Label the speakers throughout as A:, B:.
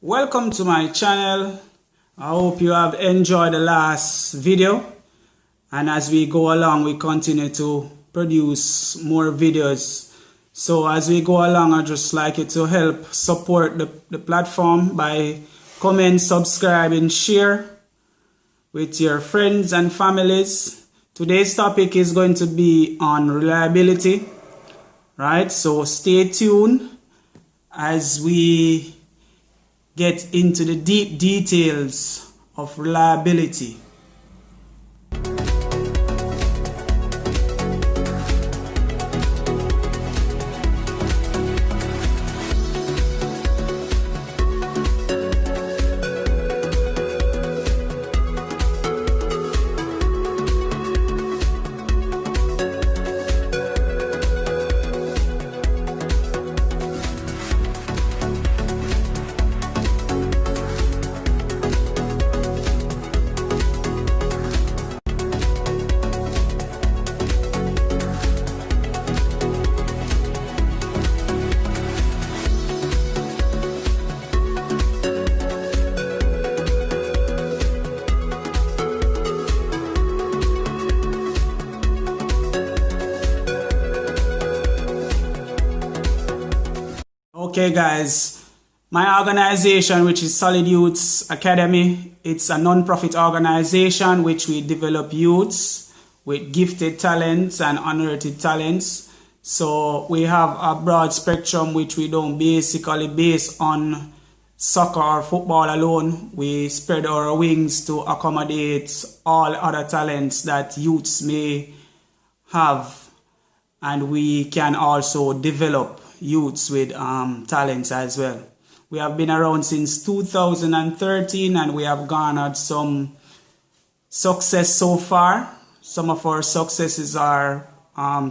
A: Welcome to my channel. I hope you have enjoyed the last video, and as we go along we continue to produce more videos. So as we go along, I'd just like you to help support the platform by comment, subscribe and share with your friends and families. Today's topic is going to be on reliability, right? So stay tuned as we get into the deep details of reliability. Okay guys, my organization, which is Solid Youths Academy, it's a non-profit organization which we develop youths with gifted talents and unearthed talents. So we have a broad spectrum which we don't basically base on soccer or football alone. We spread our wings to accommodate all other talents that youths may have, and we can also develop youths with talents as well. We have been around since 2013 and we have garnered some success so far. Some of our successes are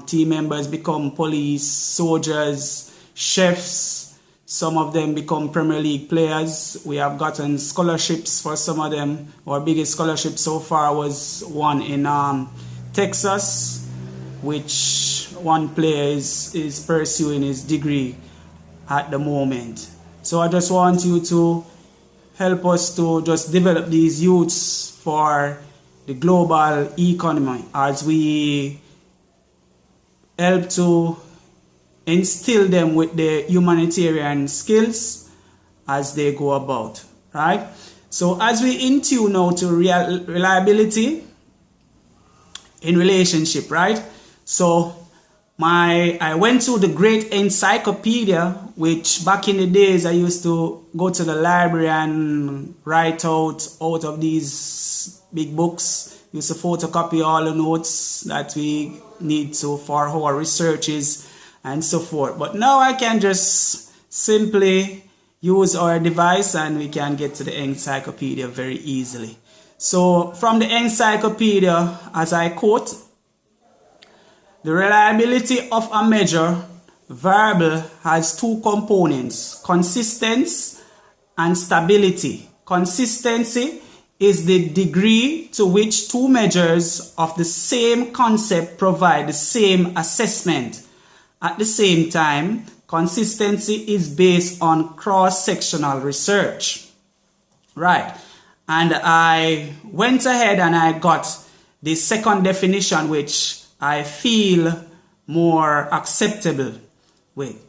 A: team members become police, soldiers, chefs. Some of them become Premier League players. We have gotten scholarships for some of them. Our biggest scholarship so far was one in Texas, which one player is pursuing his degree at the moment. So I just want you to help us to just develop these youths for the global economy as we help to instill them with the humanitarian skills as they go about, right? So as we in tune now to reliability in relationship, right? So I went to the Great Encyclopedia, which back in the days I used to go to the library and write out of these big books. Used to photocopy all the notes that we need to for our researches and so forth. But now I can just simply use our device and we can get to the encyclopedia very easily. So from the encyclopedia, as I quote, the reliability of a measure variable has two components, consistency and stability. Consistency is the degree to which two measures of the same concept provide the same assessment. At the same time, consistency is based on cross-sectional research. Right. And I went ahead and I got the second definition, which I feel more acceptable with.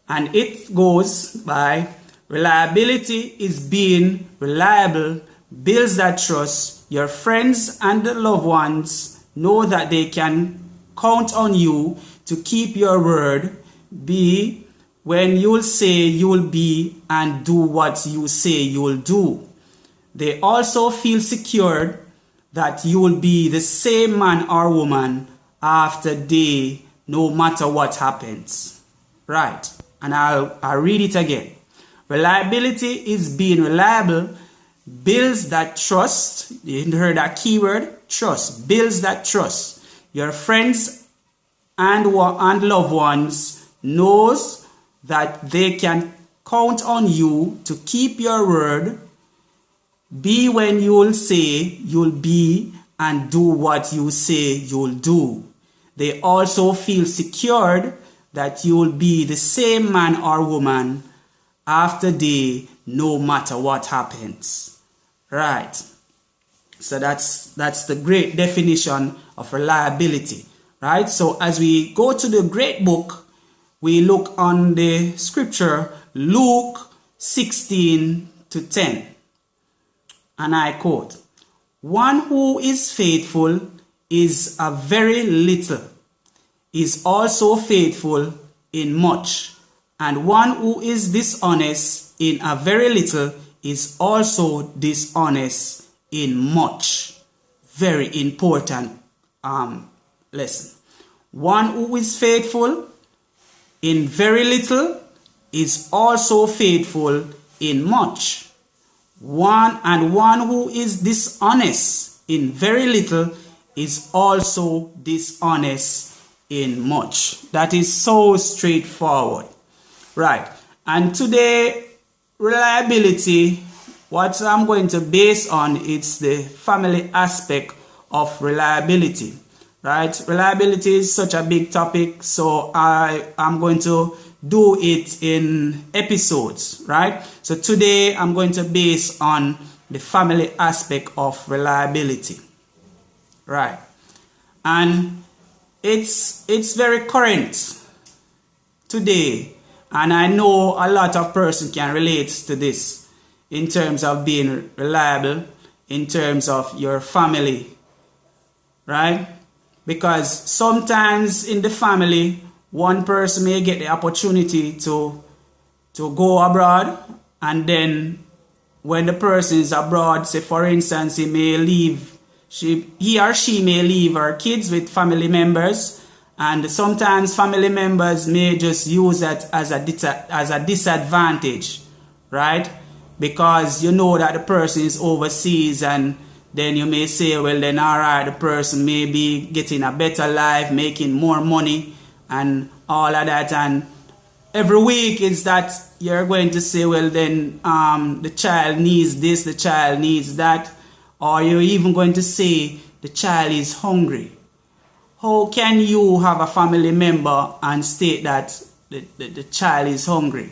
A: And it goes by reliability is being reliable, builds that trust. Your friends and the loved ones know that they can count on you to keep your word. Be when you'll say you'll be and do what you say you'll do. They also feel secured that you will be the same man or woman after day, no matter what happens. Right. And I'll read it again. Reliability is being reliable, builds that trust. You heard that keyword, trust. Builds that trust. Your friends and loved ones knows that they can count on you to keep your word. Be when you'll say you'll be and do what you say you'll do. They also feel secured that you will be the same man or woman after day, no matter what happens. Right. So that's the great definition of reliability. Right. So as we go to the great book, we look on the scripture, Luke 16:10. And I quote, "One who is faithful is a very little, is also faithful in much. And one who is dishonest in a very little is also dishonest in much." Very important lesson. One who is faithful in very little is also faithful in much. One who is dishonest in very little is also dishonest in much. That is so straightforward. Right. And today, reliability, what I'm going to base on, it's the family aspect of reliability. Right. Reliability is such a big topic, so I'm going to do it in episodes. Right. So today I'm going to base on the family aspect of reliability. Right. And it's very current today. And I know a lot of persons can relate to this in terms of being reliable, in terms of your family, right? Because sometimes in the family, one person may get the opportunity to go abroad, and then when the person is abroad, say for instance, he or she may leave her kids with family members. And sometimes family members may just use that as a disadvantage, right? Because you know that the person is overseas, and then you may say, well, then all right, the person may be getting a better life, making more money and all of that. And every week is that you're going to say, well, then the child needs this, the child needs that. Or you're even going to say the child is hungry. How can you have a family member and state that the child is hungry?